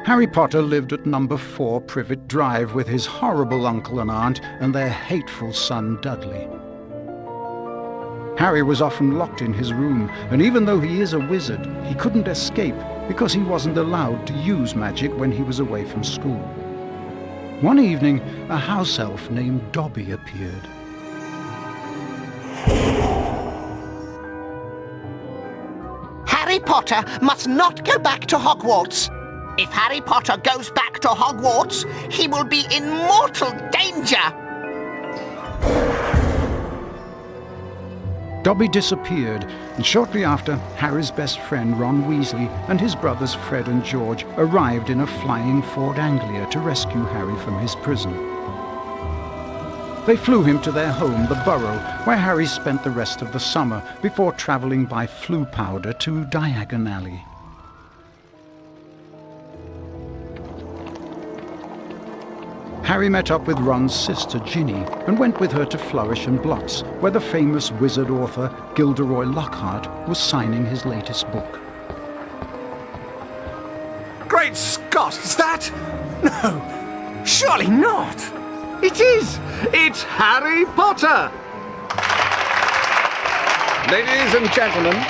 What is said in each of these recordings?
Harry Potter lived at number 4 Privet Drive with his horrible uncle and aunt and their hateful son Dudley. Harry was often locked in his room, and even though he is a wizard, he couldn't escape because he wasn't allowed to use magic when he was away from school. One evening, a house elf named Dobby appeared. Harry Potter must not go back to Hogwarts. If Harry Potter goes back to Hogwarts, he will be in mortal danger. Dobby disappeared, and shortly after, Harry's best friend Ron Weasley and his brothers Fred and George arrived in a flying Ford Anglia to rescue Harry from his prison. They flew him to their home, the Burrow, where Harry spent the rest of the summer before travelling by Floo Powder to Diagon Alley. Harry met up with Ron's sister Ginny and went with her to Flourish and Blots, where the famous wizard author Gilderoy Lockhart was signing his latest book. Great Scott, is that? No, surely not. It is! It's Harry Potter! Ladies and gentlemen,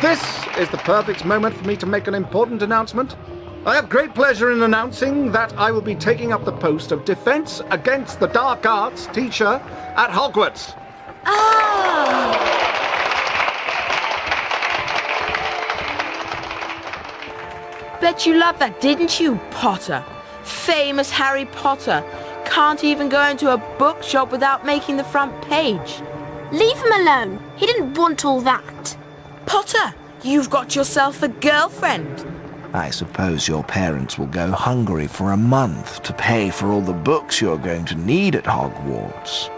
this is the perfect moment for me to make an important announcement. I have great pleasure in announcing that I will be taking up the post of Defense Against the Dark Arts teacher at Hogwarts. Bet you loved that, didn't you, Potter? Famous Harry Potter. Can't even go into a bookshop without making the front page. Leave him alone. He didn't want all that. Potter, you've got yourself a girlfriend. I suppose your parents will go hungry for a month to pay for all the books you're going to need at Hogwarts.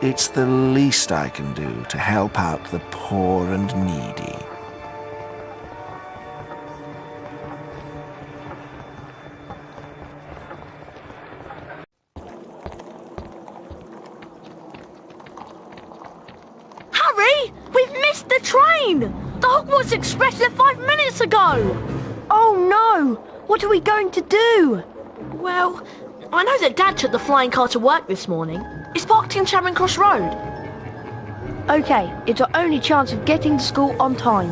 It's the least I can do to help out the poor and needy. Harry, we've missed the train. The Hogwarts Express left 5 minutes ago. Oh no! What are we going to do? Well, I know that Dad took the flying car to work this morning. It's parked in Charing Cross Road. Okay, it's our only chance of getting to school on time.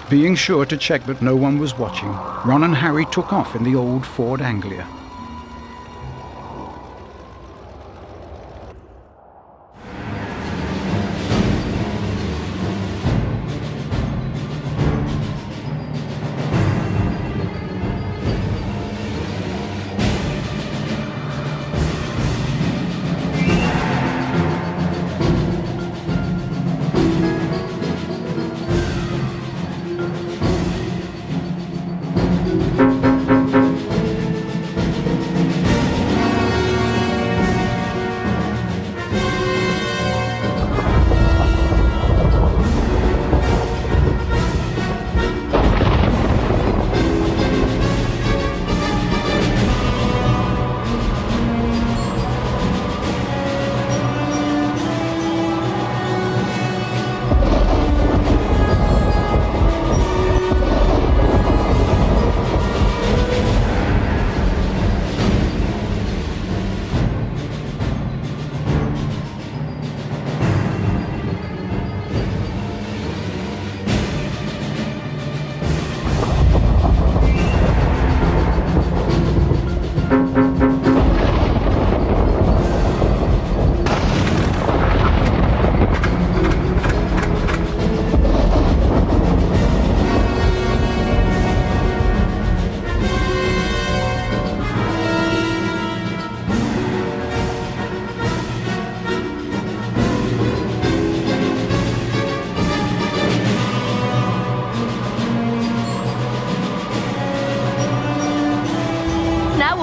Being sure to check that no one was watching, Ron and Harry took off in the old Ford Anglia.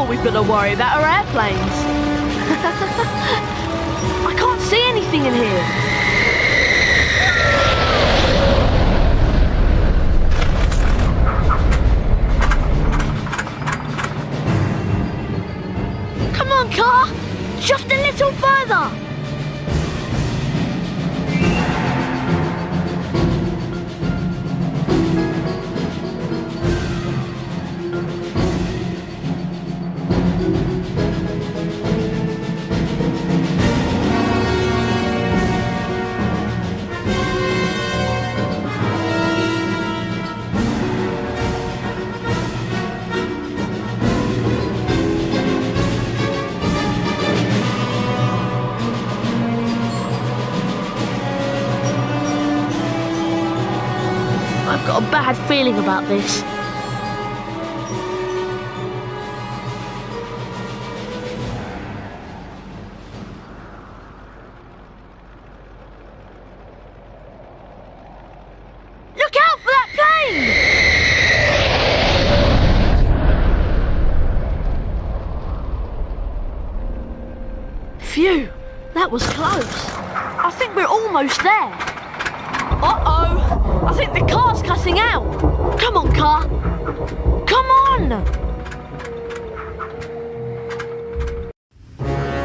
We've got to worry about our airplanes. I can't see anything in here. Come on, car! Just a little further! I've got a bad feeling about this. Look out for that plane! Phew, that was close. I think we're almost there. Uh-oh, I think the car's cutting out. Come on, car. Come on!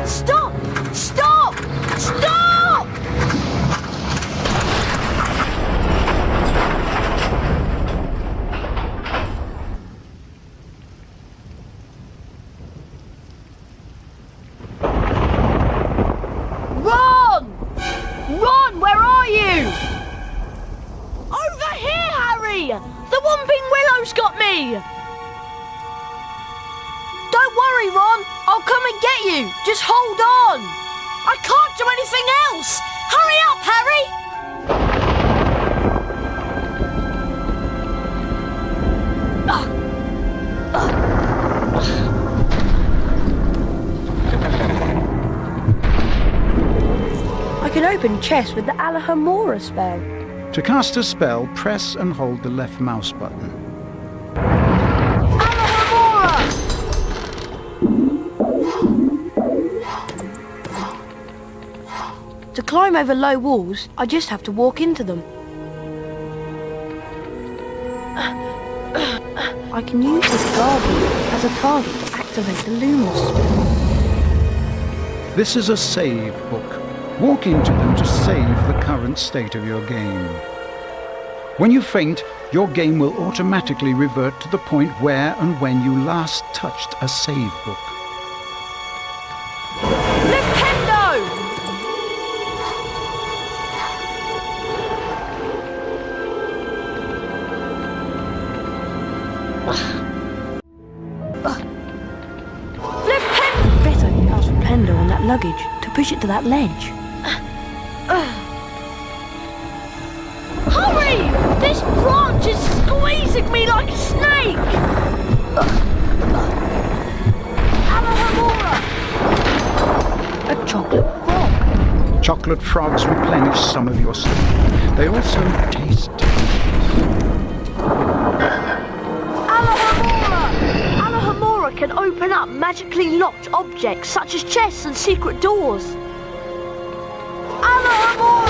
Stop! Stop! Stop! Ron! Ron, where are you? Over here, Harry! The Whomping Willow's got me! Don't worry, Ron. I'll come and get you. Just hold on. I can't do anything else. Hurry up, Harry! I can open chests with the Alahamora spell. To cast a spell, press and hold the left mouse button. To climb over low walls, I just have to walk into them. I can use this garden as a target to activate the Lumos spell. This is a save book. Walk into them to save the current state of your game. When you faint, your game will automatically revert to the point where and when you last touched a save book. Nintendo! Flipendo! Bet I can cast Flipendo on that luggage to push it to that ledge. Hurry! This branch is squeezing me like a snake! Alahamora! A chocolate frog. Chocolate frogs replenish some of your strength. They also taste delicious. Alahamora! Alahamora can open up magically locked objects such as chests and secret doors. Alahamora!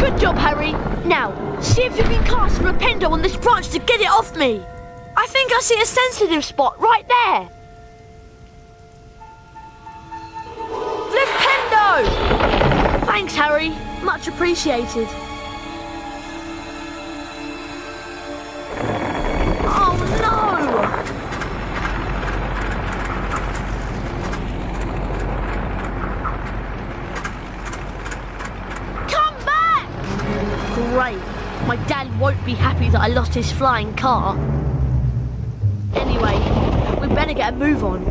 Good job, Harry. Now, see if you can cast Flipendo on this branch to get it off me. I think I see a sensitive spot right there. Flipendo! Thanks, Harry. Much appreciated. Oh, no! Come back! Great. My dad won't be happy that I lost his flying car. Anyway, we better get a move on.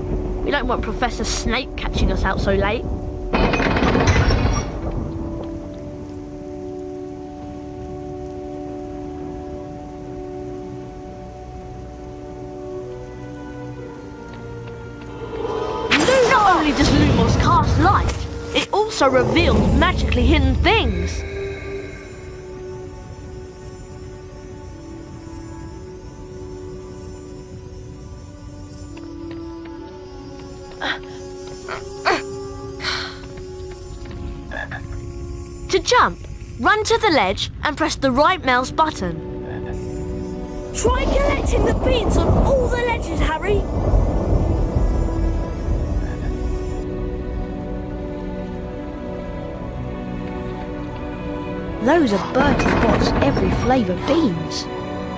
We don't want Professor Snape catching us out so late. Not only does Lumos cast light, it also reveals magically hidden things. To jump, run to the ledge and press the right mouse button. Try collecting the beans on all the ledges, Harry. Those are Bertie Bott's every flavour beans.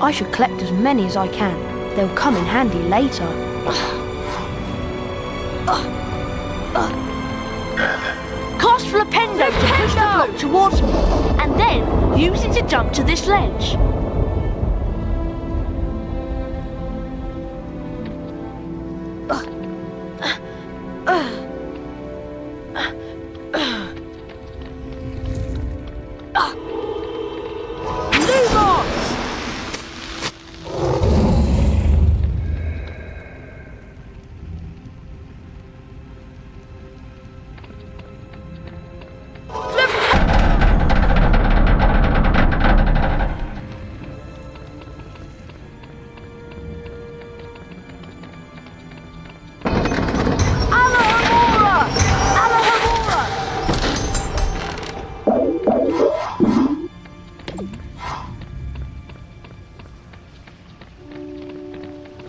I should collect as many as I can. They'll come in handy later. Cast Flipendo to push the block towards me, and then use it to jump to this ledge.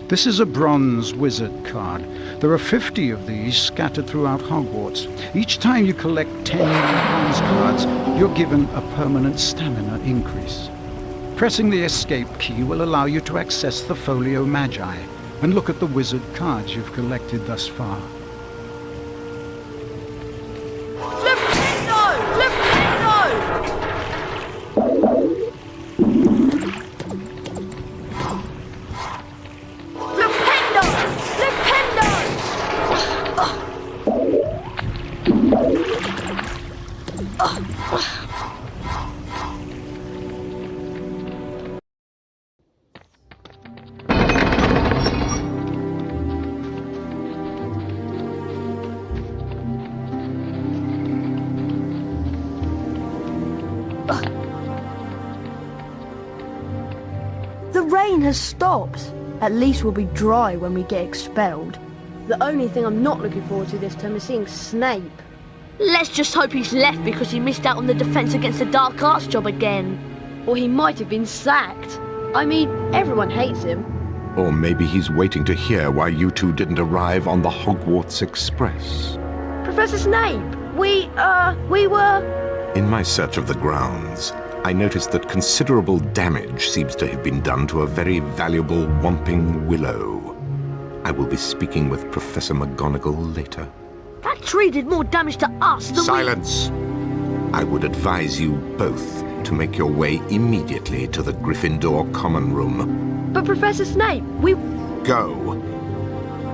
This is a bronze wizard card. There are 50 of these scattered throughout Hogwarts. Each time you collect 10 bronze cards, you're given a permanent stamina increase. Pressing the escape key will allow you to access the Folio Magi and look at the wizard cards you've collected thus far. Flipendo! Flipendo! Flipendo! Flipendo! The rain has stopped. At least we'll be dry when we get expelled. The only thing I'm not looking forward to this term is seeing Snape. Let's just hope he's left because he missed out on the Defense Against the Dark Arts job again. Or he might have been sacked. I mean, everyone hates him. Or maybe he's waiting to hear why you two didn't arrive on the Hogwarts Express. Professor Snape, we were... In my search of the grounds, I noticed that considerable damage seems to have been done to a very valuable Whomping Willow. I will be speaking with Professor McGonagall later. That tree did more damage to us than Silence! I would advise you both to make your way immediately to the Gryffindor Common Room. But Professor Snape, we... Go,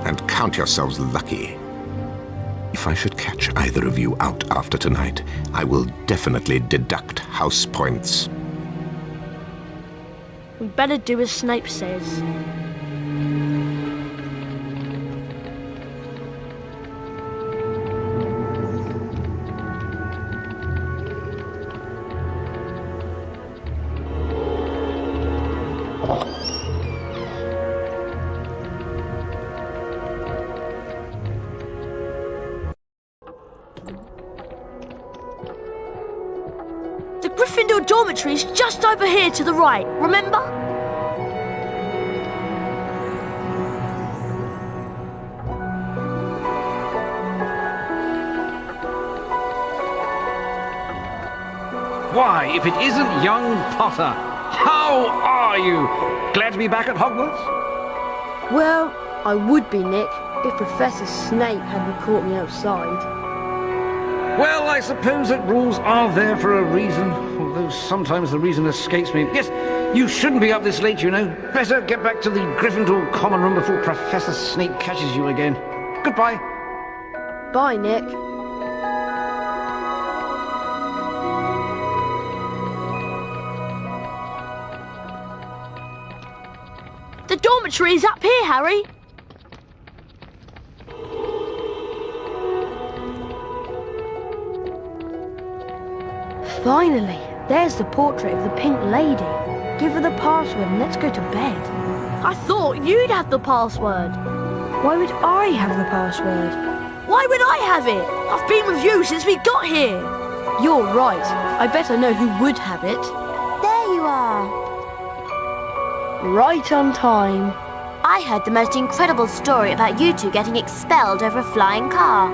and count yourselves lucky. If I should catch either of you out after tonight, I will definitely deduct house points. We better do as Snape says. The Gryffindor dormitory is just over here to the right, remember? Why, if it isn't young Potter, how are you? Glad to be back at Hogwarts? Well, I would be, Nick, if Professor Snape hadn't caught me outside. Well, I suppose that rules are there for a reason, although sometimes the reason escapes me. Yes, you shouldn't be up this late, you know. Better get back to the Gryffindor Common Room before Professor Snape catches you again. Goodbye. Bye, Nick. The dormitory is up here, Harry. Finally, there's the portrait of the Pink Lady. Give her the password and let's go to bed. I thought you'd have the password. Why would I have the password? Why would I have it? I've been with you since we got here. You're right. I better know who would have it. There you are. Right on time. I heard the most incredible story about you two getting expelled over a flying car.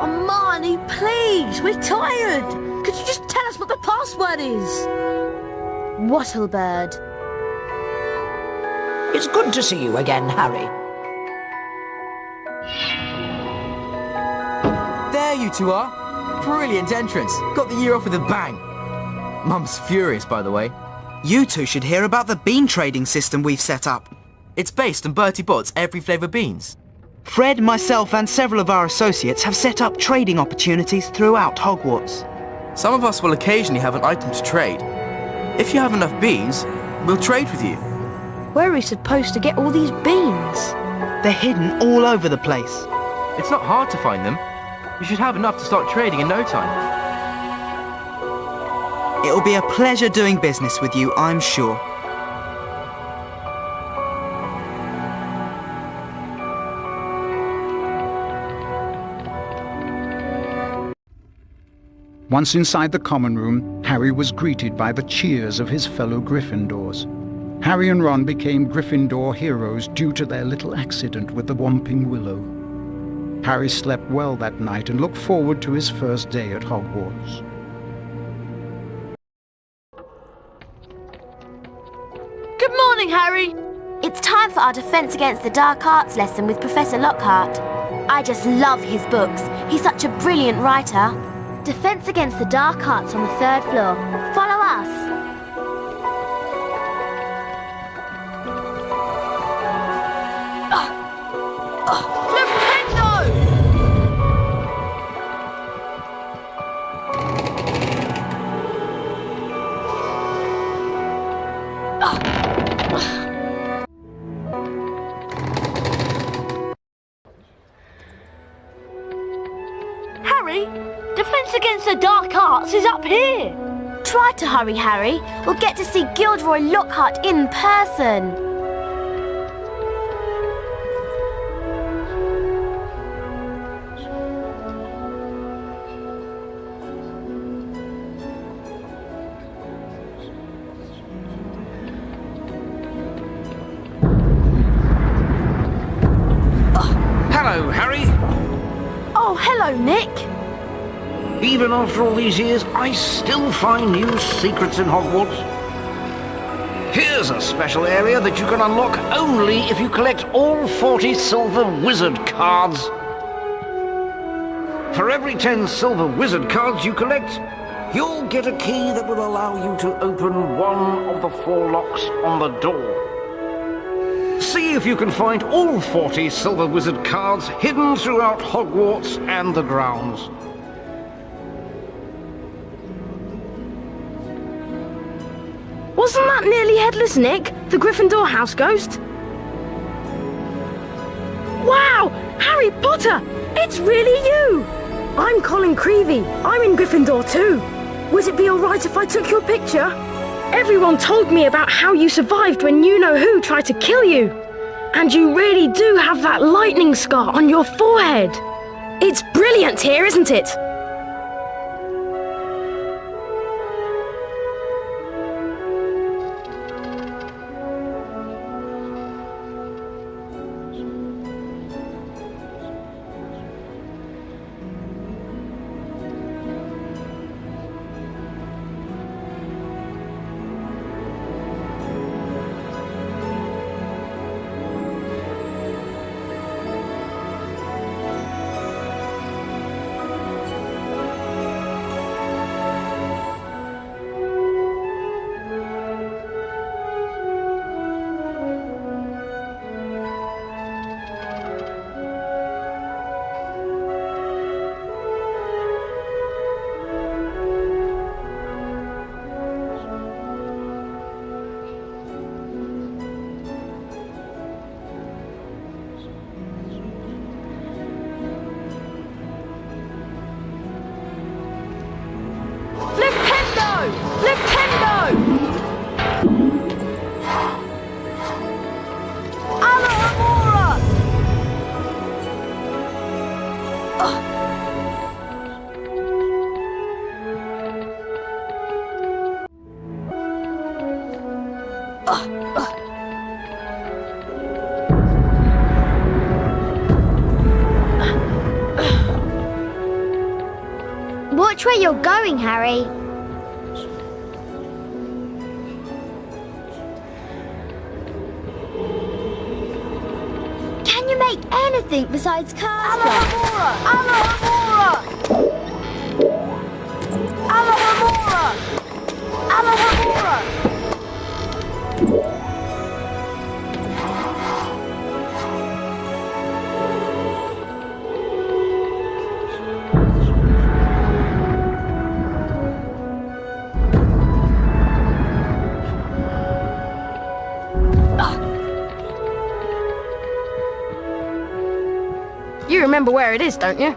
Hermione, please, we're tired. Could you just tell us what the password is? Wattlebird. It's good to see you again, Harry. There you two are. Brilliant entrance. Got the year off with a bang. Mum's furious, by the way. You two should hear about the bean trading system we've set up. It's based on Bertie Bott's every flavour beans. Fred, myself and several of our associates have set up trading opportunities throughout Hogwarts. Some of us will occasionally have an item to trade. If you have enough beans, we'll trade with you. Where are we supposed to get all these beans? They're hidden all over the place. It's not hard to find them. You should have enough to start trading in no time. It'll be a pleasure doing business with you, I'm sure. Once inside the common room, Harry was greeted by the cheers of his fellow Gryffindors. Harry and Ron became Gryffindor heroes due to their little accident with the Whomping Willow. Harry slept well that night and looked forward to his first day at Hogwarts. Good morning, Harry. It's time for our Defense Against the Dark Arts lesson with Professor Lockhart. I just love his books. He's such a brilliant writer. Defense Against the Dark Arts on the 3rd floor. Follow us. Harry, Defense Against the Dark Arts is up here. Try to hurry, Harry. We'll get to see Gilderoy Lockhart in person. Hello, Harry. Oh, hello, Nick. Even after all these years, I still find new secrets in Hogwarts. Here's a special area that you can unlock only if you collect all 40 silver wizard cards. For every 10 silver wizard cards you collect, you'll get a key that will allow you to open one of the 4 locks on the door. See if you can find all 40 silver wizard cards hidden throughout Hogwarts and the grounds. Wasn't that nearly Headless Nick, the Gryffindor house ghost? Wow! Harry Potter! It's really you! I'm Colin Creevy. I'm in Gryffindor too. Would it be alright if I took your picture? Everyone told me about how you survived when you-know-who tried to kill you. And you really do have that lightning scar on your forehead. It's brilliant here, isn't it? Watch where you're going, Harry. Can you make anything besides cars? You remember where it is, don't you?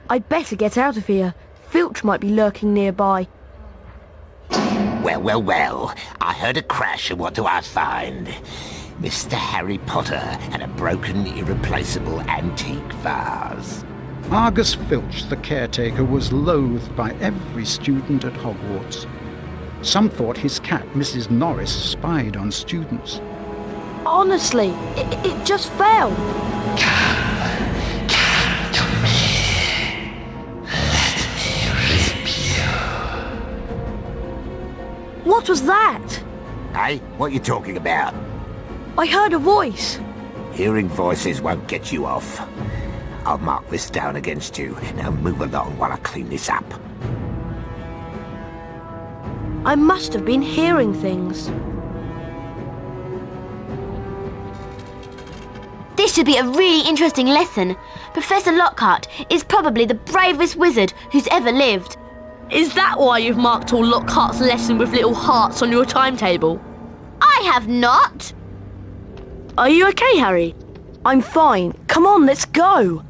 I'd better get out of here. Filch might be lurking nearby. Well, well, well. I heard a crash, and what do I find? Mr. Harry Potter and a broken, irreplaceable antique vase. Argus Filch, the caretaker, was loathed by every student at Hogwarts. Some thought his cat, Mrs. Norris, spied on students. Honestly, it just fell. What was that? Hey, what are you talking about? I heard a voice. Hearing voices won't get you off. I'll mark this down against you. Now move along while I clean this up. I must have been hearing things. This should be a really interesting lesson. Professor Lockhart is probably the bravest wizard who's ever lived. Is that why you've marked all Lockhart's lesson with little hearts on your timetable? I have not! Are you okay, Harry? I'm fine. Come on, let's go.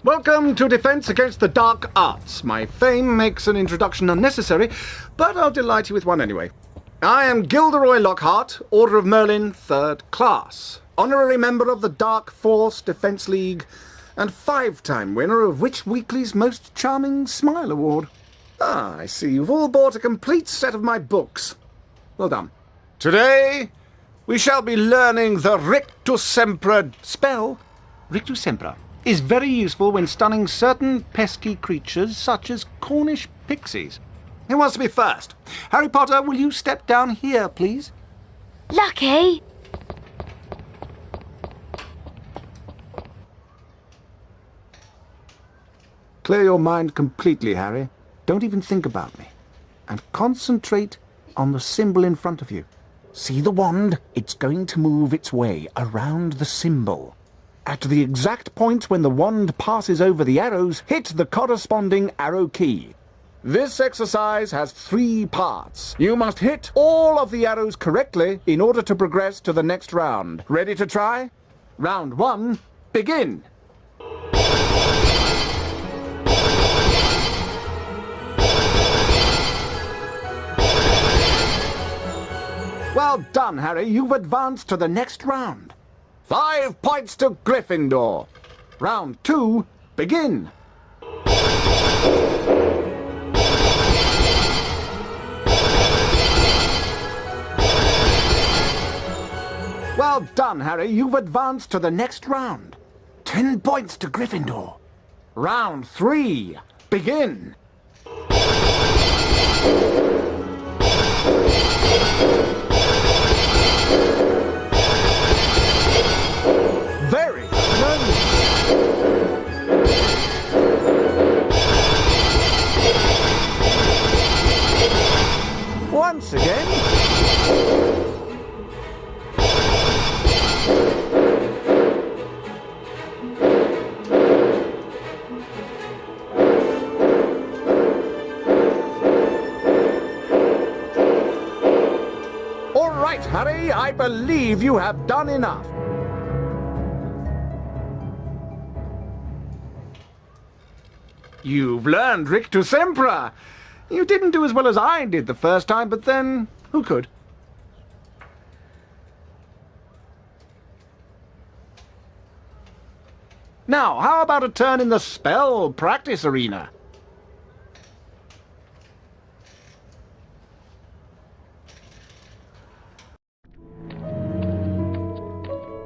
Welcome to Defense Against the Dark Arts. My fame makes an introduction unnecessary, but I'll delight you with one anyway. I am Gilderoy Lockhart, Order of Merlin, 3rd Class, honorary member of the Dark Force Defense League, and 5-time winner of Witch Weekly's Most Charming Smile Award. Ah, I see you've all bought a complete set of my books. Well done. Today, we shall be learning the Rictusempra spell. Rictusempra is very useful when stunning certain pesky creatures such as Cornish pixies. Who wants to be first? Harry Potter, will you step down here, please? Lucky! Clear your mind completely, Harry. Don't even think about me. And concentrate on the symbol in front of you. See the wand? It's going to move its way around the symbol. At the exact point when the wand passes over the arrows, hit the corresponding arrow key. This exercise has 3 parts. You must hit all of the arrows correctly in order to progress to the next round. Ready to try? Round 1, begin! Well done, Harry. You've advanced to the next round. 5 points to Gryffindor. Round 2, begin. Well done, Harry. You've advanced to the next round. 10 points to Gryffindor. Round 3, begin. Very close. Once again. All right, Harry, I believe you have done enough. You've learned Rictusempra. You didn't do as well as I did the first time, but then, who could? Now, how about a turn in the spell practice arena?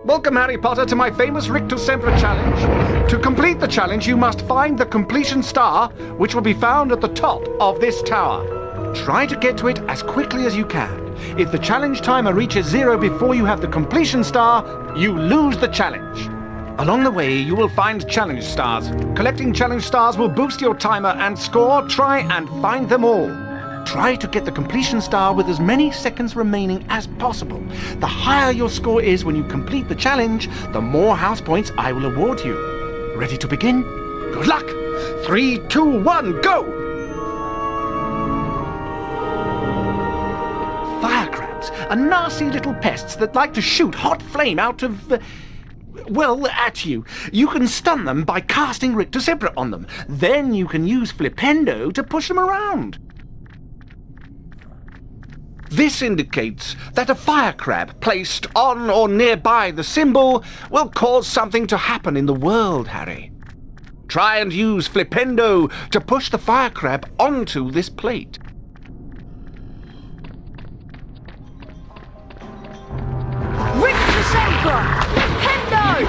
Welcome, Harry Potter, to my famous Rictusempra challenge. To complete the challenge, you must find the completion star, which will be found at the top of this tower. Try to get to it as quickly as you can. If the challenge timer reaches 0 before you have the completion star, you lose the challenge. Along the way, you will find challenge stars. Collecting challenge stars will boost your timer and score. Try and find them all. Try to get the completion star with as many seconds remaining as possible. The higher your score is when you complete the challenge, the more house points I will award you. Ready to begin? Good luck! 3, 2, 1, go! Fire crabs are nasty little pests that like to shoot hot flame out of... at you. You can stun them by casting Rictusempra on them. Then you can use Flipendo to push them around. This indicates that a fire crab placed on or nearby the symbol will cause something to happen in the world, Harry. Try and use Flipendo to push the fire crab onto this plate. Rictusempra! Flipendo!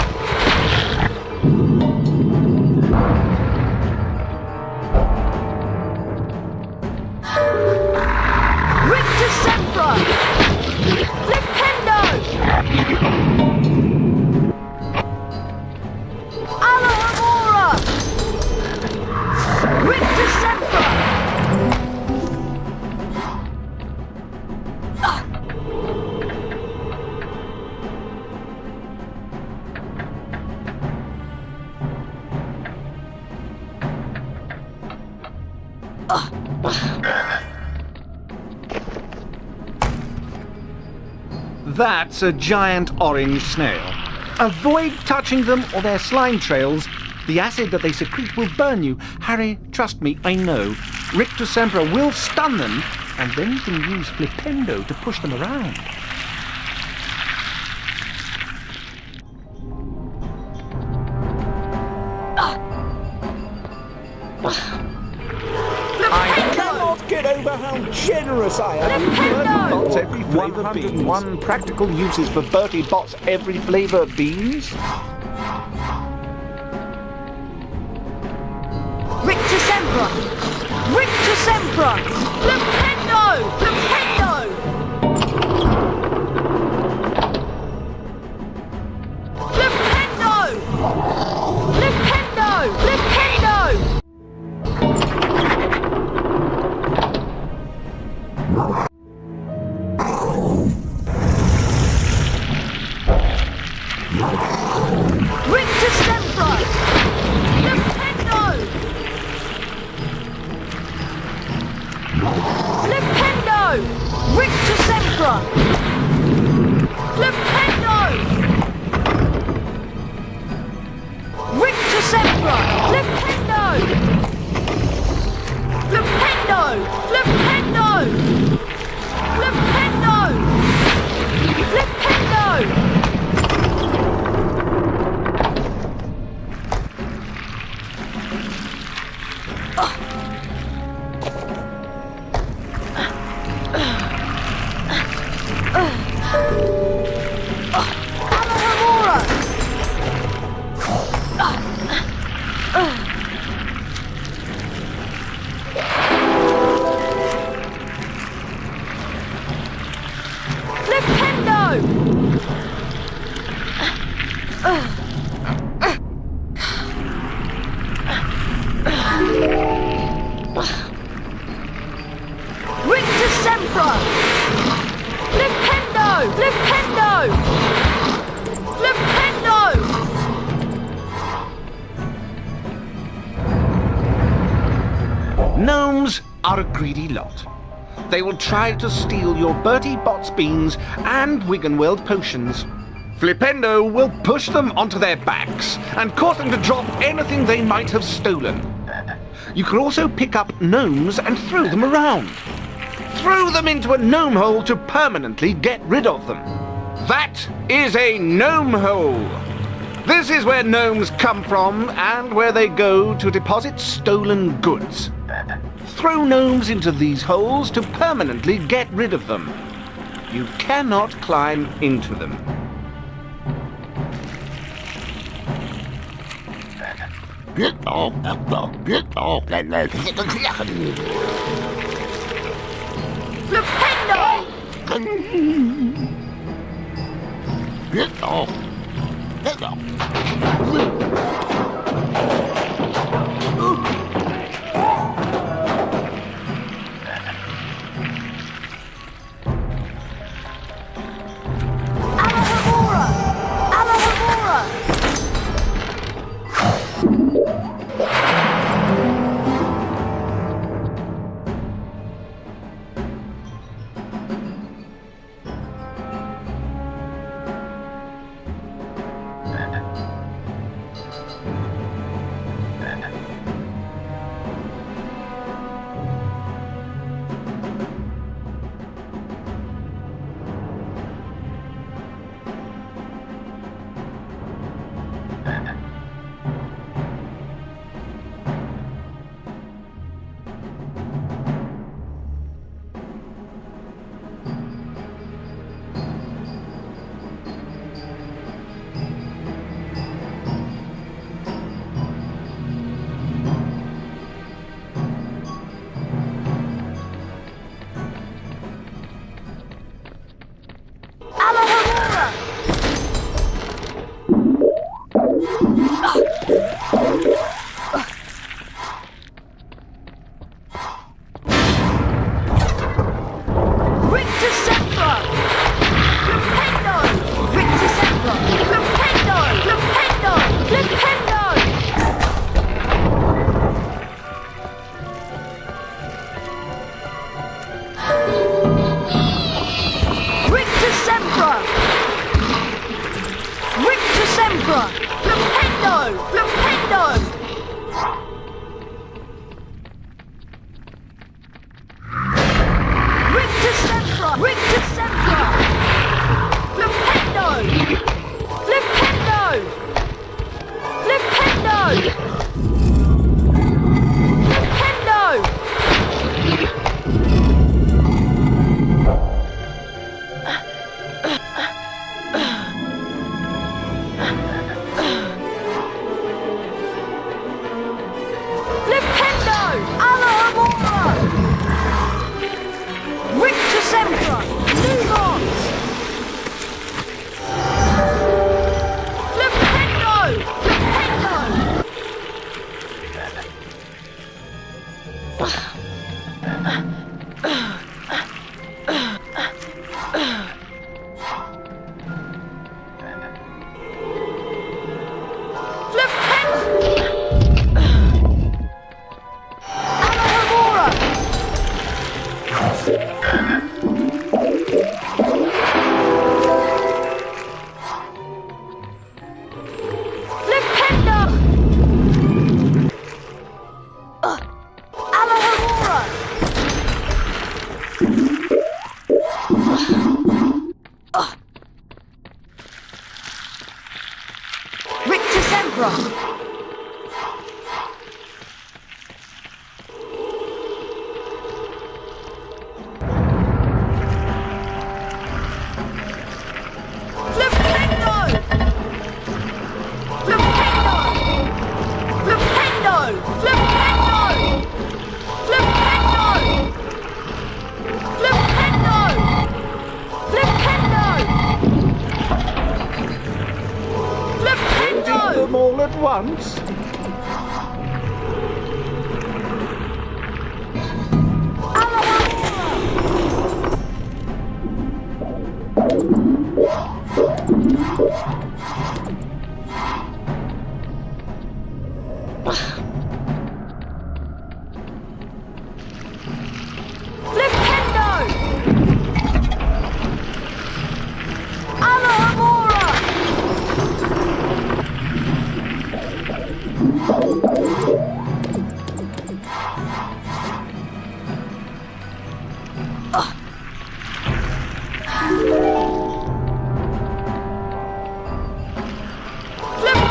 Rictusempra! Flipendo! Alohomora! Rictusempra! That's a giant orange snail. Avoid touching them or their slime trails. The acid that they secrete will burn you. Harry, trust me, I know. Rictusempra will stun them, and then you can use Flipendo to push them around. I cannot get over how generous I am. Bots every flavour 101 practical uses for Bertie Bott's every flavour beans. Rictusempra! Rictusempra! Flipendo! Flipendo! Flipendo! Flipendo! Flipendo! Rictusempra! Flipendo! Flipendo! Rictusempra! Flipendo! Rictusempra! Flipendo! Flipendo! Flipendo! Flipendo! Flipendo! Alohomora! Flipendo! Rictusempra! Flipendo! Flipendo! Flipendo! Gnomes are a greedy lot. They will try to steal your Bertie Bott's beans and Wiggenweld potions. Flipendo will push them onto their backs and cause them to drop anything they might have stolen. You can also pick up gnomes and throw them around. Throw them into a gnome hole to permanently get rid of them. That is a gnome hole. This is where gnomes come from and where they go to deposit stolen goods. Throw gnomes into these holes to permanently get rid of them. You cannot climb into them. Once. Flip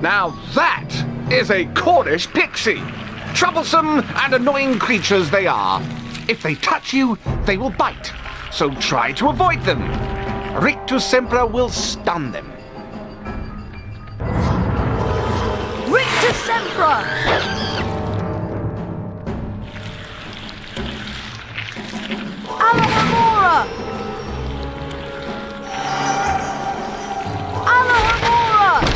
Now that is a Cornish pixie. Troublesome and annoying creatures they are. If they touch you, they will bite. So try to avoid them. Rictus Sempra will stun them. Rictus Sempra! Alahamora! Alahamora!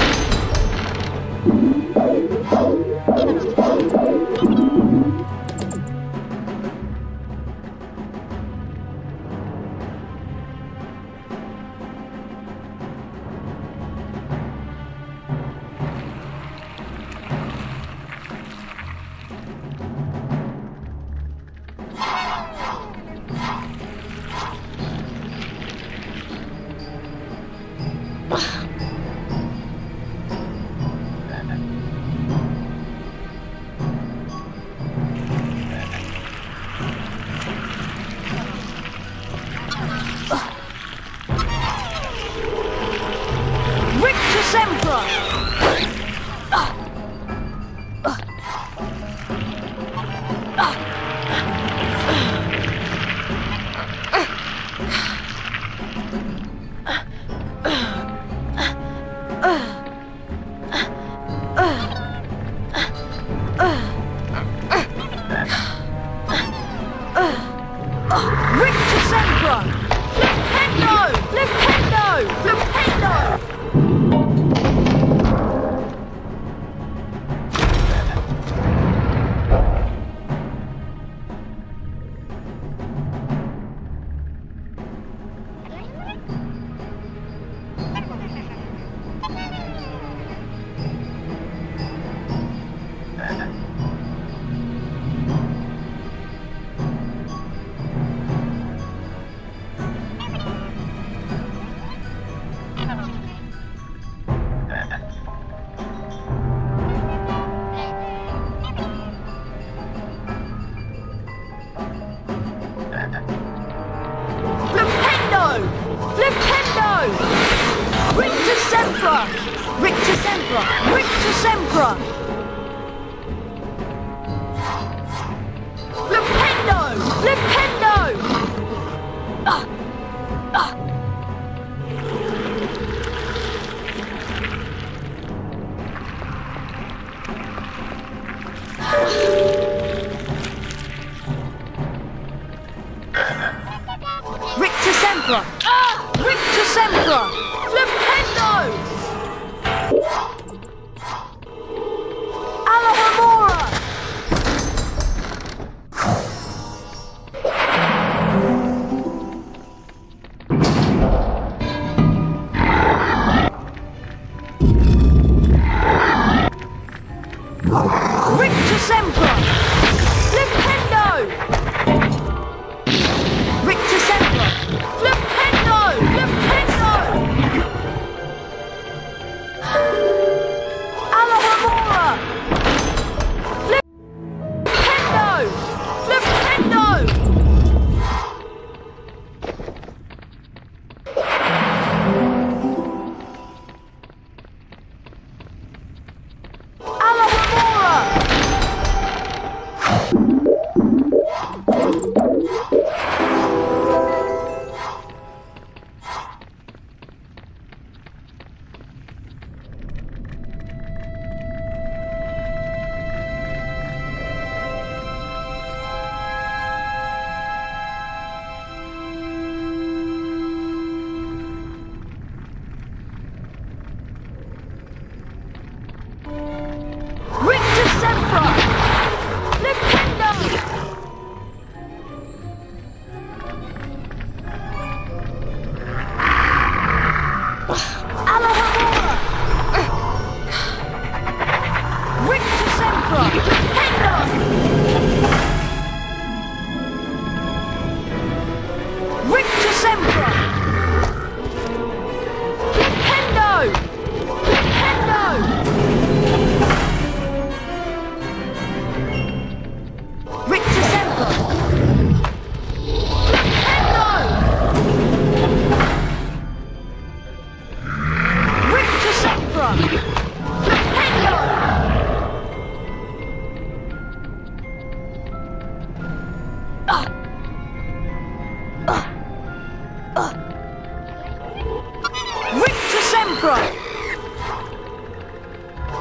Sempra!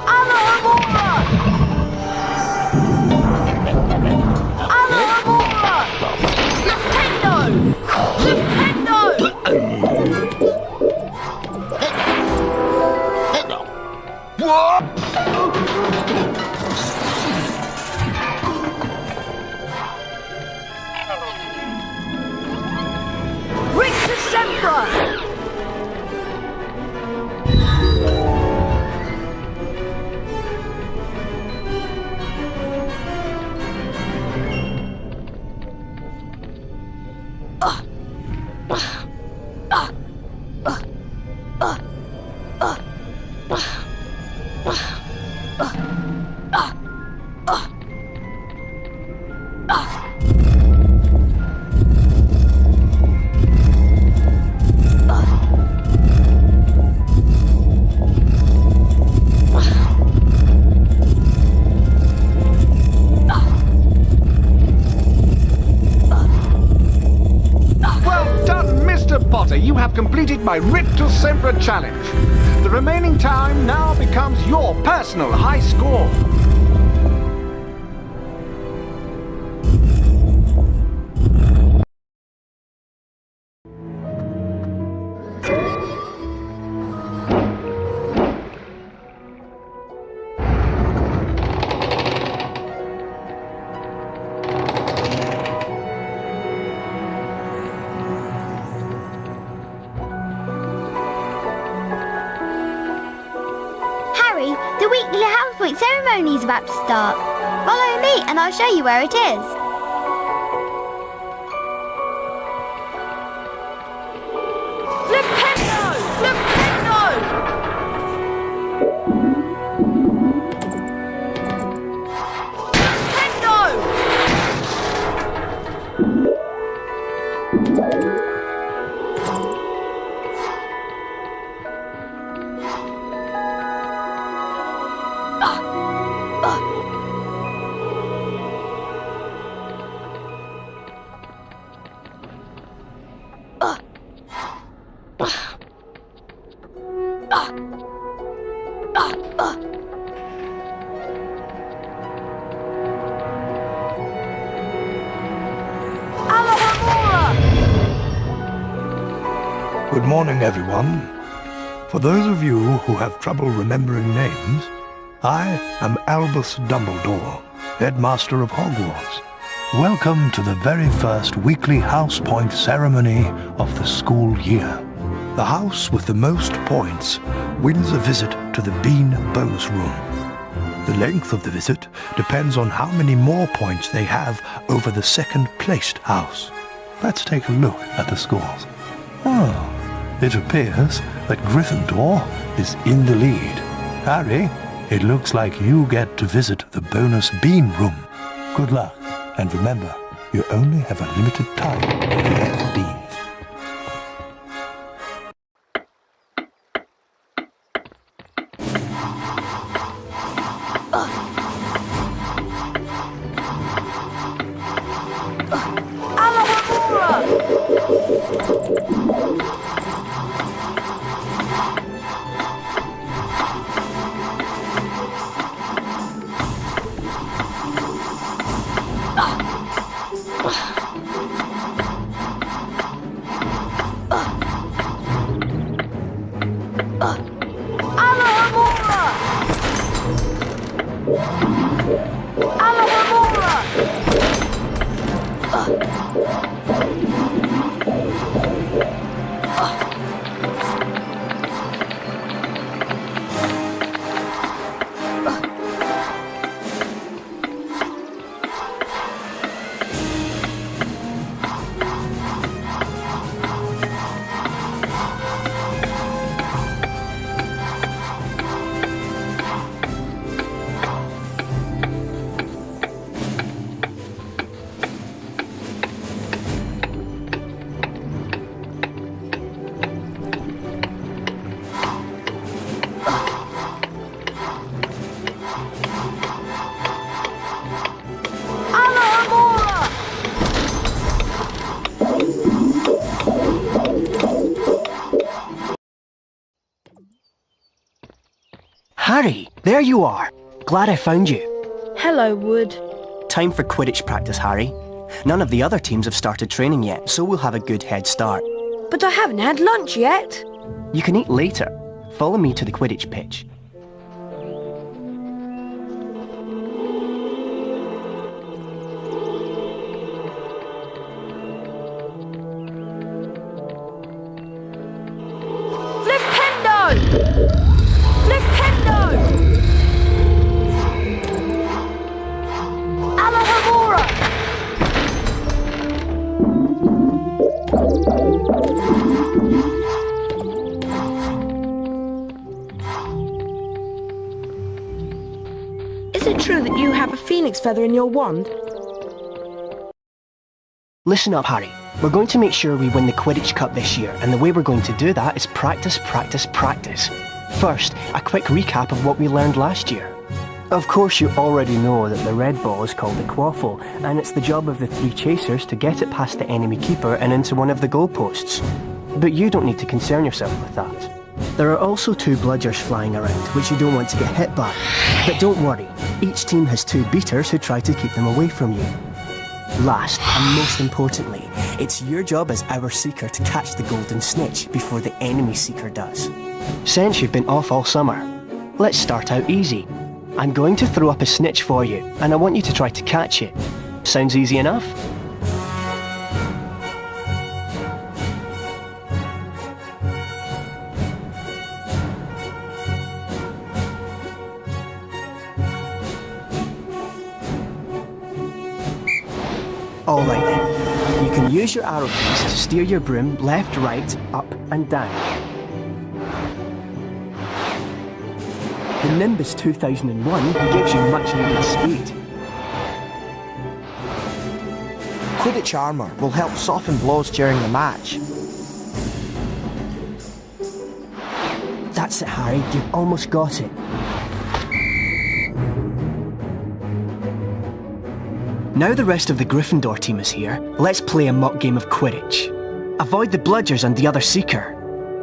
Alohomora! Alohomora! Flipendo! Rictus Sempra! You have completed my Rictus Sempra challenge. The remaining time now becomes your personal high score. The weekly housework ceremony is about to start. Follow me and I'll show you where it is. Flipendo! Flipendo! Good morning, everyone. For those of you who have trouble remembering names, I am Albus Dumbledore, Headmaster of Hogwarts. Welcome to the very first weekly house point ceremony of the school year. The house with the most points wins a visit to the Bean Bows Room. The length of the visit depends on how many more points they have over the second-placed house. Let's take a look at the scores. Oh, it appears that Gryffindor is in the lead. Harry, it looks like you get to visit the bonus Bean Room. Good luck, and remember, you only have a limited time to get beans. Harry, there you are. Glad I found you. Hello, Wood. Time for Quidditch practice, Harry. None of the other teams have started training yet, so we'll have a good head start. But I haven't had lunch yet. You can eat later. Follow me to the Quidditch pitch. Is it true that you have a phoenix feather in your wand? Listen up, Harry. We're going to make sure we win the Quidditch Cup this year, and the way we're going to do that is practice, practice, practice. First, a quick recap of what we learned last year. Of course, you already know that the red ball is called the quaffle, and it's the job of the 3 chasers to get it past the enemy keeper and into one of the goalposts. But you don't need to concern yourself with that. There are also 2 bludgers flying around, which you don't want to get hit by. But don't worry, each team has 2 beaters who try to keep them away from you. Last, and most importantly, it's your job as our seeker to catch the golden snitch before the enemy seeker does. Since you've been off all summer, let's start out easy. I'm going to throw up a snitch for you, and I want you to try to catch it. Sounds easy enough? Alright then, you can use your arrow keys to steer your broom left, right, up and down. The Nimbus 2001 gives you much needed speed. Quidditch armour will help soften blows during the match. That's it, Harry, you've almost got it. Now the rest of the Gryffindor team is here, let's play a mock game of Quidditch. Avoid the bludgers and the other seeker.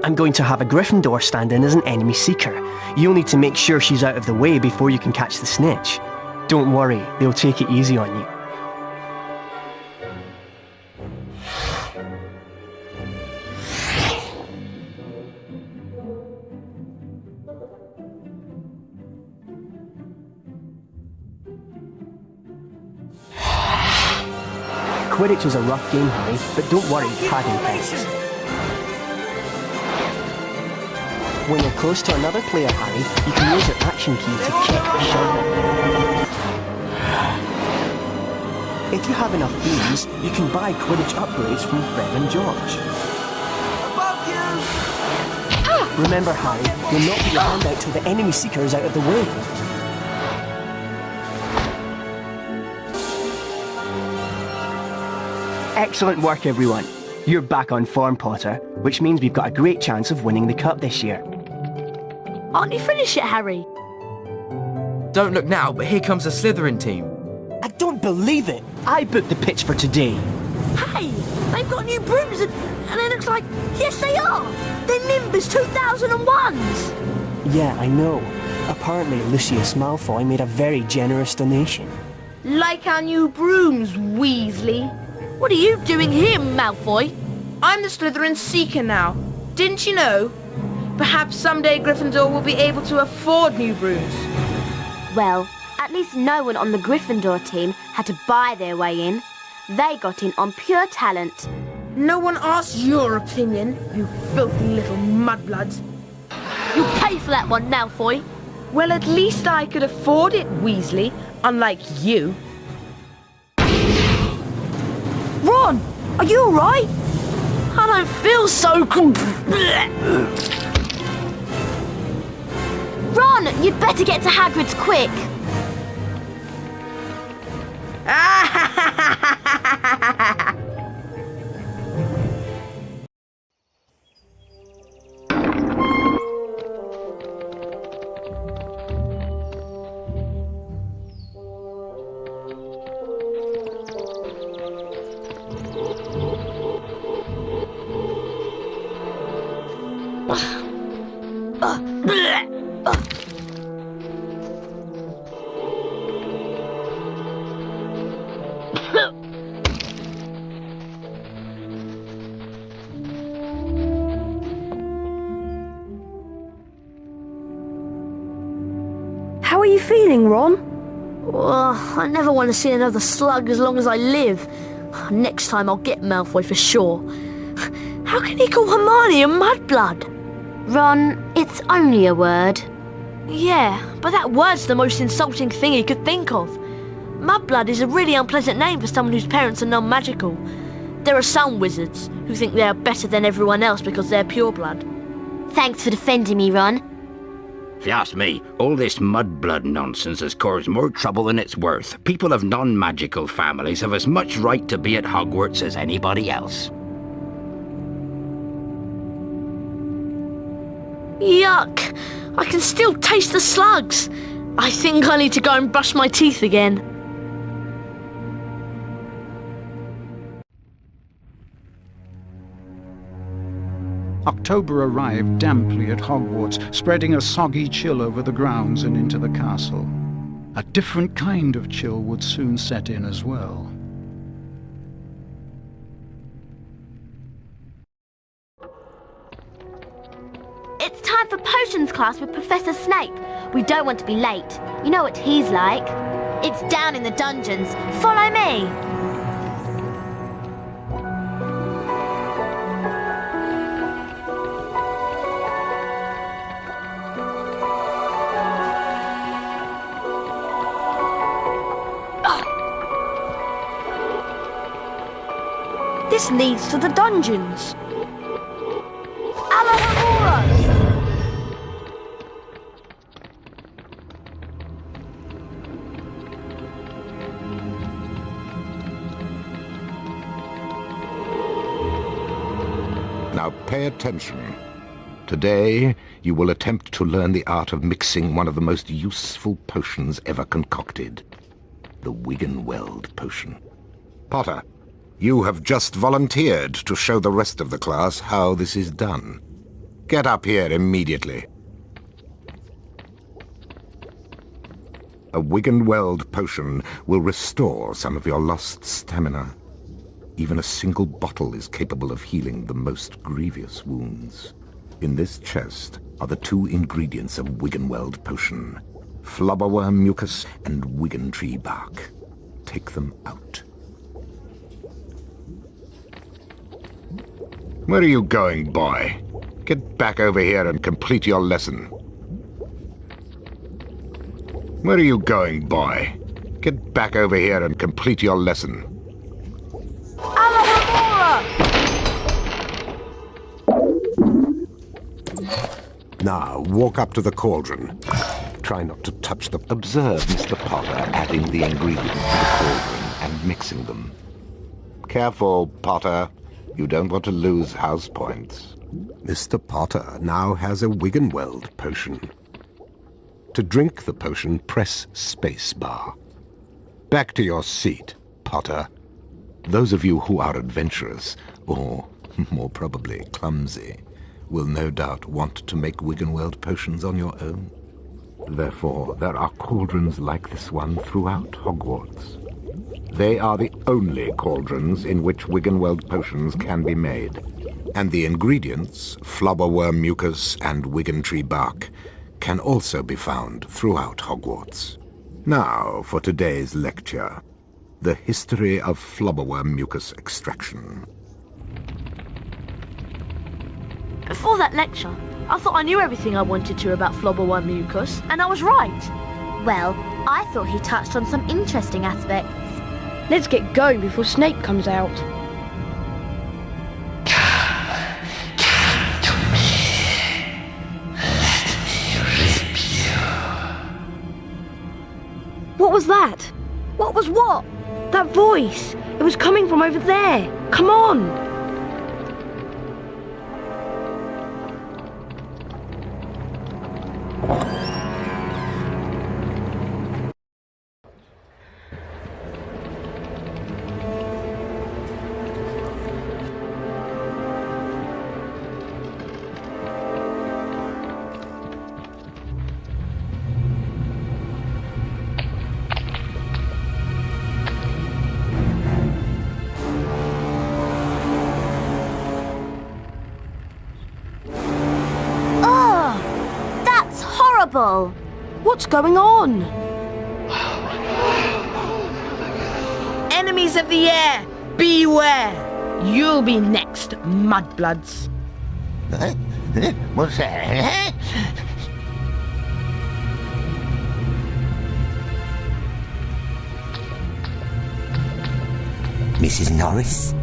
I'm going to have a Gryffindor stand in as an enemy seeker. You'll need to make sure she's out of the way before you can catch the snitch. Don't worry, they'll take it easy on you. Quidditch is a rough game, Harry, but don't worry, padding counts. When you're close to another player, Harry, you can use your action key to kick or shove them. If you have enough beans, you can buy Quidditch upgrades from Fred and George. Remember, Harry, you'll not put your hand out till the enemy seeker is out of the way. Excellent work, everyone. You're back on form, Potter, which means we've got a great chance of winning the cup this year. Aren't you finished yet, Harry? Don't look now, but here comes the Slytherin team. I don't believe it! I booked the pitch for today. Hey, they've got new brooms and it looks like, yes they are! They're Nimbus 2001s! Yeah, I know. Apparently Lucius Malfoy made a very generous donation. Like our new brooms, Weasley. What are you doing here, Malfoy? I'm the Slytherin Seeker now. Didn't you know? Perhaps someday Gryffindor will be able to afford new brooms. Well, at least no one on the Gryffindor team had to buy their way in. They got in on pure talent. No one asked your opinion, you filthy little mudbloods. You'll pay for that one, Malfoy. Well, at least I could afford it, Weasley, unlike you. Ron, are you alright? I don't feel so... Ron, you'd better get to Hagrid's quick. How are you feeling, Ron? I never want to see another slug as long as I live. Next time I'll get Malfoy for sure. How can he call Hermione a mudblood? Ron, it's only a word. Yeah, but that word's the most insulting thing he could think of. Mudblood is a really unpleasant name for someone whose parents are non-magical. There are some wizards who think they are better than everyone else because they're pureblood. Thanks for defending me, Ron. If you ask me, all this mudblood nonsense has caused more trouble than it's worth. People of non-magical families have as much right to be at Hogwarts as anybody else. Yuck! I can still taste the slugs. I think I need to go and brush my teeth again. October arrived damply at Hogwarts, spreading a soggy chill over the grounds and into the castle. A different kind of chill would soon set in as well. It's time for potions class with Professor Snape. We don't want to be late. You know what he's like. It's down in the dungeons. Follow me. This leads to the dungeons. Now pay attention. Today, you will attempt to learn the art of mixing one of the most useful potions ever concocted. The Wiggenweld potion. Potter, you have just volunteered to show the rest of the class how this is done. Get up here immediately. A Wiggenweld potion will restore some of your lost stamina. Even a single bottle is capable of healing the most grievous wounds. In this chest are the 2 ingredients of Wiggenweld potion: flubberworm mucus and wiggentree bark. Take them out. Where are you going, boy? Get back over here and complete your lesson. Where are you going, boy? Get back over here and complete your lesson. Now, walk up to the cauldron. Try not to touch the... Observe Mr. Potter adding the ingredients to the cauldron and mixing them. Careful, Potter. You don't want to lose house points. Mr. Potter now has a Wiggenweld potion. To drink the potion, press spacebar. Back to your seat, Potter. Those of you who are adventurous, or more probably clumsy, will no doubt want to make Wiggenweld potions on your own. Therefore, there are cauldrons like this one throughout Hogwarts. They are the only cauldrons in which Wiggenweld potions can be made, and the ingredients, flubberworm mucus and wiggentree bark, can also be found throughout Hogwarts. Now for today's lecture, the history of flubberworm mucus extraction. Before that lecture, I thought I knew everything I wanted to about flubberworm mucus, and I was right. Well, I thought he touched on some interesting aspects. Let's get going before Snape comes out. What was that? What was what? That voice. It was coming from over there. Come on. What's going on? Enemies of the air, beware! You'll be next, mudbloods. What's that? Mrs. Norris?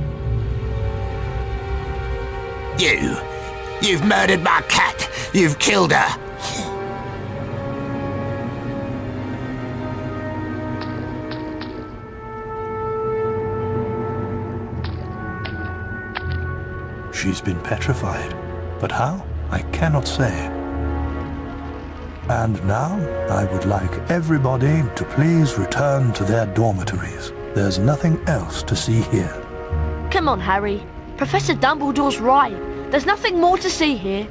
You've murdered my cat. You've killed her. She's been petrified, but how? I cannot say. And now, I would like everybody to please return to their dormitories. There's nothing else to see here. Come on, Harry. Professor Dumbledore's right. There's nothing more to see here.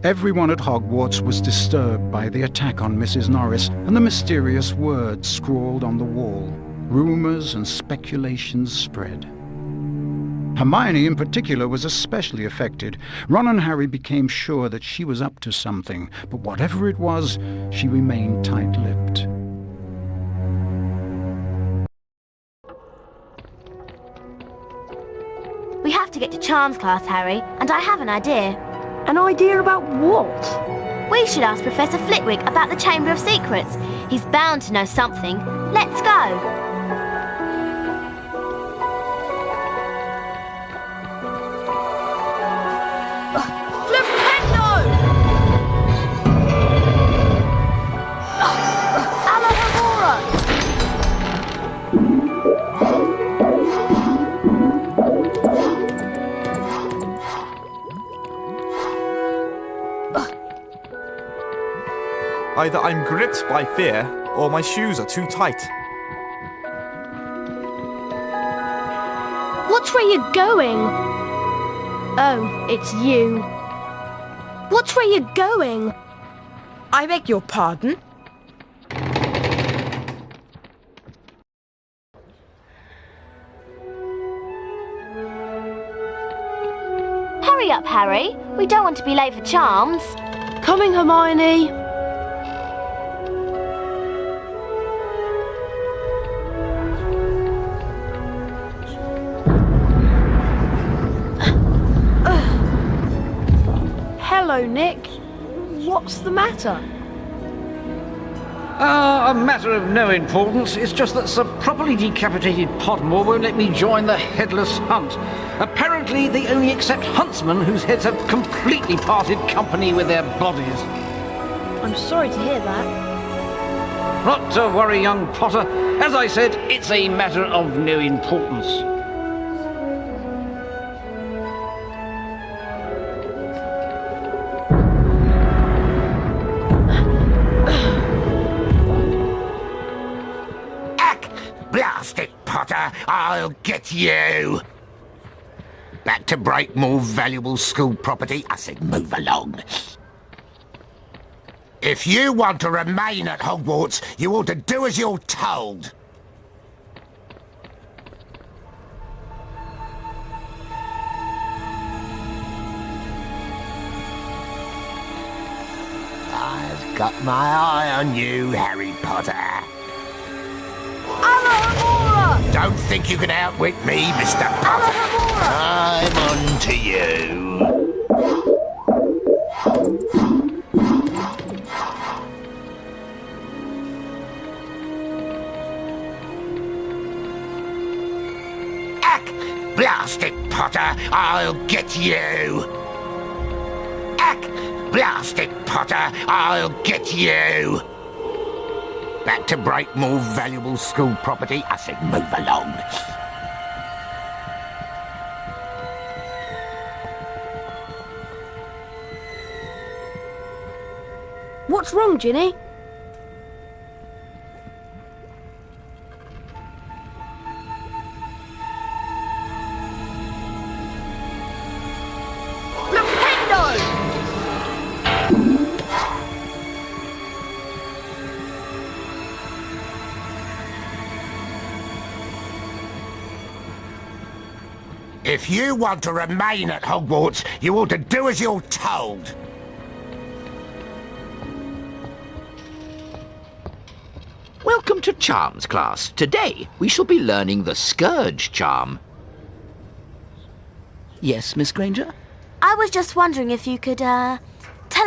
Everyone at Hogwarts was disturbed by the attack on Mrs. Norris and the mysterious words scrawled on the wall. Rumours and speculations spread. Hermione in particular was especially affected. Ron and Harry became sure that she was up to something, but whatever it was, she remained tight-lipped. We have to get to Charms class, Harry, and I have an idea. An idea about what? We should ask Professor Flitwick about the Chamber of Secrets. He's bound to know something. Let's go. Either I'm gripped by fear, or my shoes are too tight. Watch where you're going. Oh, it's you. Watch where you're going. I beg your pardon? Hurry up, Harry. We don't want to be late for Charms. Coming, Hermione. Hello, Nick. What's the matter? A matter of no importance. It's just that Sir Properly Decapitated Podmore won't let me join the headless hunt. Apparently, they only accept huntsmen whose heads have completely parted company with their bodies. I'm sorry to hear that. Not to worry, young Potter. As I said, it's a matter of no importance. Blast it, Potter! I'll get you! Back to break more valuable school property? I said move along. If you want to remain at Hogwarts, you ought to do as you're told. I've got my eye on you, Harry Potter. Don't think you can outwit me, Mr. Potter. I'm on to you. Ack! Blast it, Potter! I'll get you! Ack! Blast it, Potter! I'll get you! Back to break more valuable school property? I said move along. What's wrong, Ginny? If you want to remain at Hogwarts, you ought to do as you're told. Welcome to Charms class. Today we shall be learning the Scourge charm. Yes, Miss Granger? I was just wondering if you could, tell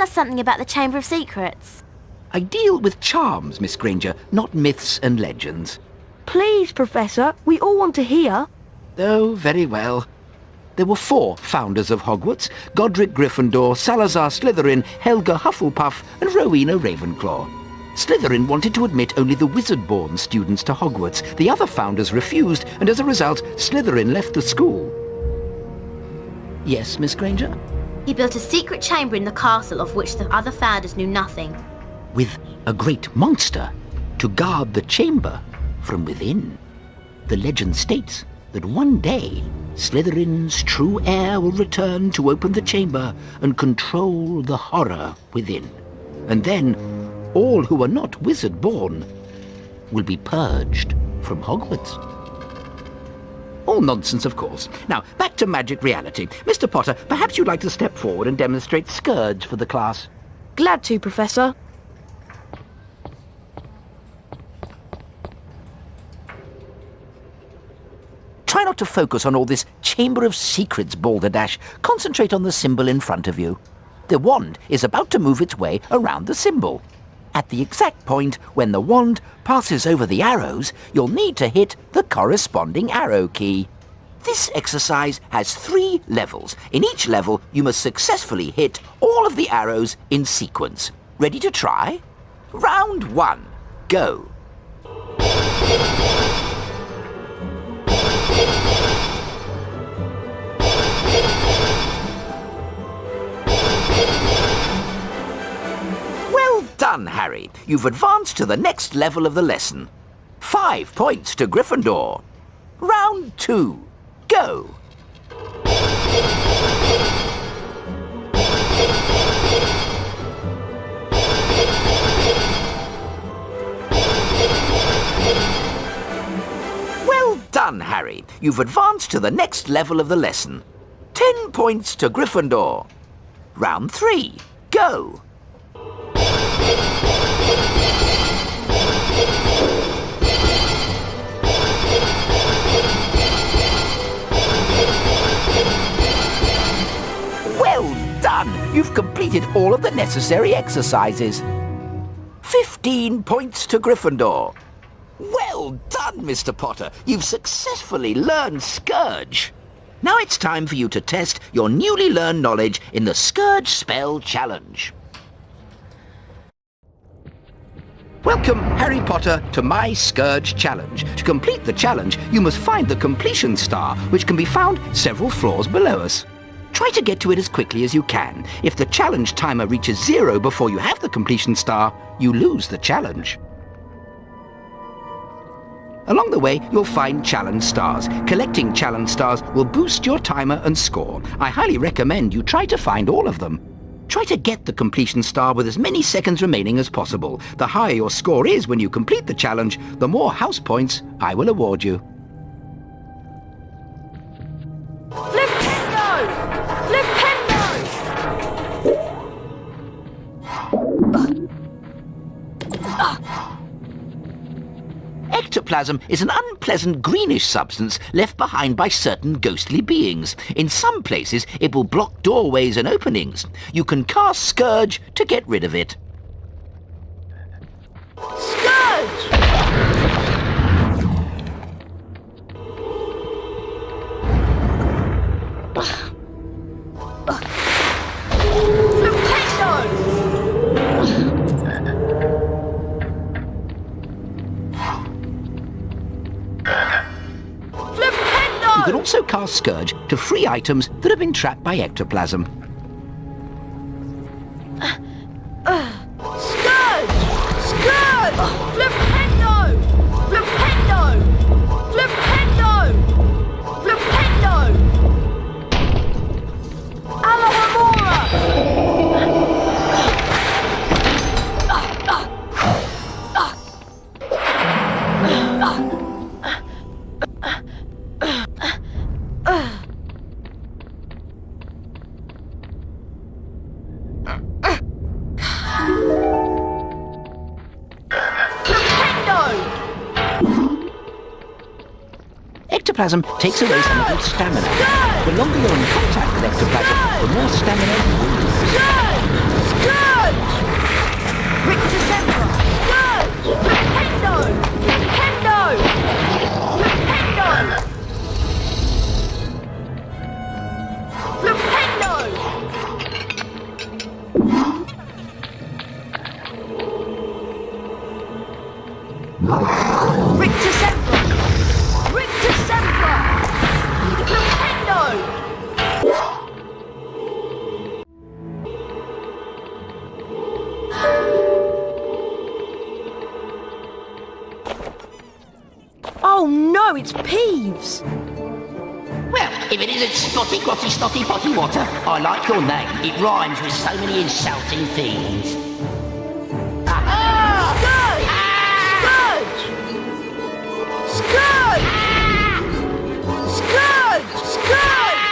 us something about the Chamber of Secrets. I deal with charms, Miss Granger, not myths and legends. Please, Professor, we all want to hear. Oh, very well. There were 4 founders of Hogwarts: Godric Gryffindor, Salazar Slytherin, Helga Hufflepuff, and Rowena Ravenclaw. Slytherin wanted to admit only the wizard-born students to Hogwarts. The other founders refused, and as a result, Slytherin left the school. Yes, Miss Granger? He built a secret chamber in the castle of which the other founders knew nothing. With a great monster to guard the chamber from within. The legend states that one day Slytherin's true heir will return to open the chamber and control the horror within. And then all who are not wizard-born will be purged from Hogwarts. All nonsense, of course. Now, back to magic reality. Mr. Potter, perhaps you'd like to step forward and demonstrate Scourge for the class. Glad to, Professor. Try not to focus on all this Chamber of Secrets balderdash. Concentrate on the symbol in front of you. The wand is about to move its way around the symbol. At the exact point when the wand passes over the arrows, you'll need to hit the corresponding arrow key. This exercise has 3 levels. In each level, you must successfully hit all of the arrows in sequence. Ready to try? Round 1. Go. Well done, Harry. You've advanced to the next level of the lesson. 5 points to Gryffindor. Round 2. Go. Well done, Harry. You've advanced to the next level of the lesson. 10 points to Gryffindor. Round 3. Go. Well done! You've completed all of the necessary exercises. 15 points to Gryffindor. Well done, Mr. Potter. You've successfully learned Scourge. Now it's time for you to test your newly learned knowledge in the Scourge Spell Challenge. Welcome, Harry Potter, to my Scourge Challenge. To complete the challenge, you must find the completion star, which can be found several floors below us. Try to get to it as quickly as you can. If the challenge timer reaches 0 before you have the completion star, you lose the challenge. Along the way, you'll find challenge stars. Collecting challenge stars will boost your timer and score. I highly recommend you try to find all of them. Try to get the completion star with as many seconds remaining as possible. The higher your score is when you complete the challenge, the more house points I will award you. Flipendo! Flipendo! Ectoplasm is an unpleasant greenish substance left behind by certain ghostly beings. In some places, it will block doorways and openings. You can cast Scourge to get rid of it. Scourge! You can also cast Scourge to free items that have been trapped by ectoplasm. Scourge! Scourge! Flipendo! Flipendo! Flipendo! Flipendo! ectoplasm takes away some of your stamina. The longer you're in contact with ectoplasm, the more stamina you will lose. Victor Zebra! Flipendo! Flipendo! Flipendo! Victor Zebra! Victor Zebra! Flipendo! Oh no, it's Peeves! Well, if it isn't Spotty Quatty Snotty Potty Water, I like your name. It rhymes with so many insulting things. Scourge! Scourge! Scourge! Scourge! Scourge!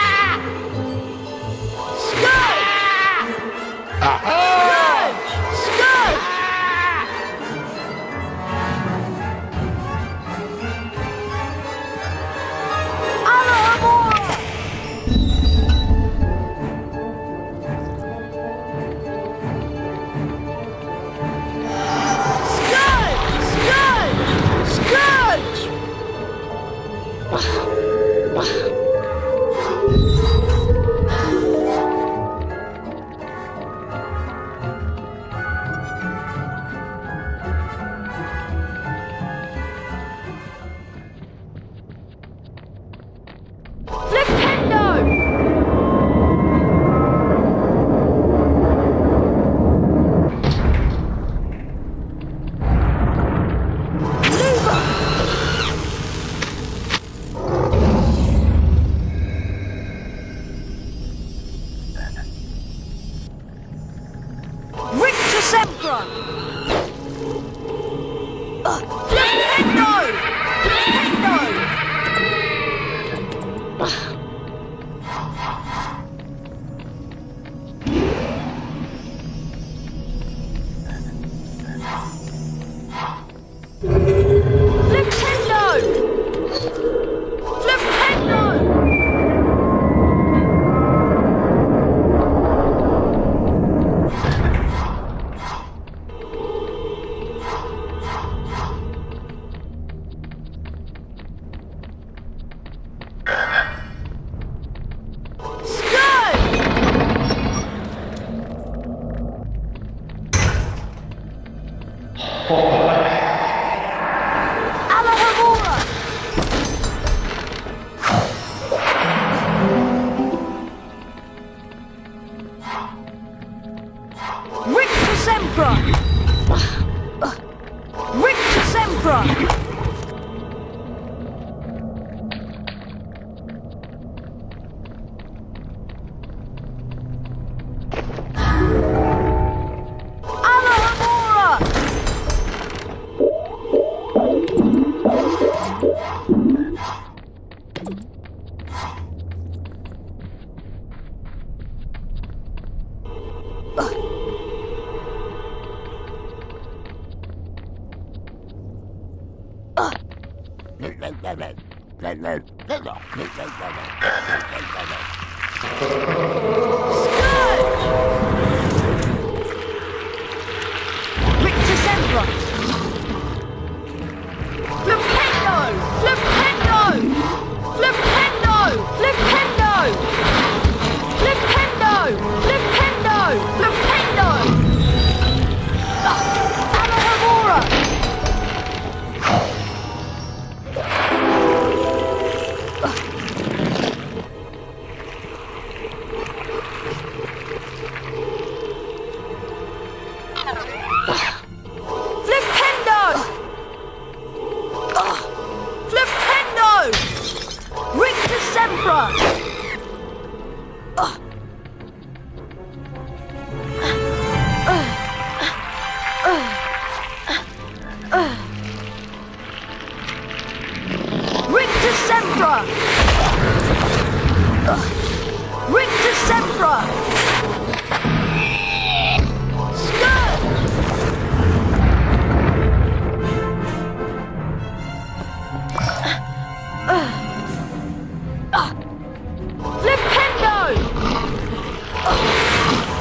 Flipendo!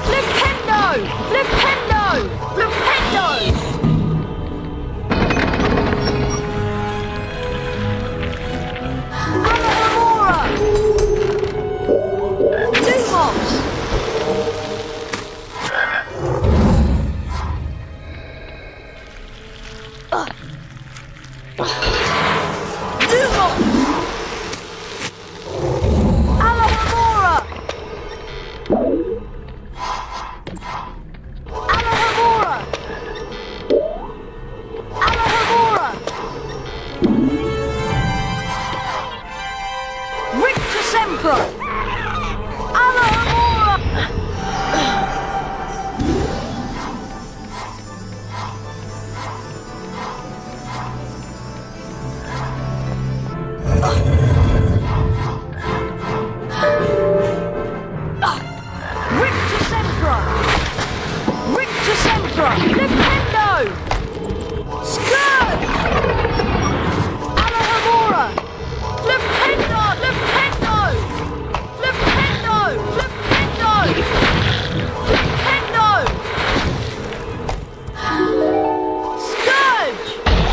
Flipendo! Flipendo! Flipendo! Alohomora! Lumos! Lumos! Alohomora! Alohomora! Alohomora! Rictus Sempra! Alohomora! Rictus Sempra! Rictus Sempra! Flipendo! Scourge! Alohomora! Flipendo! Flipendo! Flipendo! Flipendo! Flipendo! Scourge! Flipendo!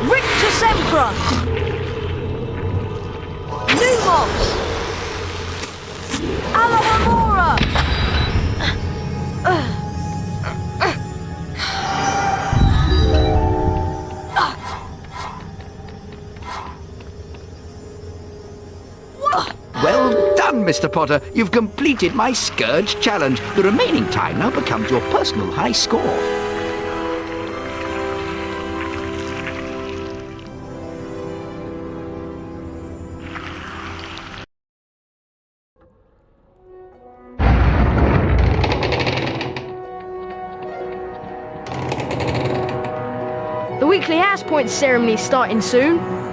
Rictus Sempra! Alohomora! Flipendo! Well done, Mr. Potter. You've completed my Scourge challenge. The remaining time now becomes your personal high score. The weekly house point ceremony is starting soon.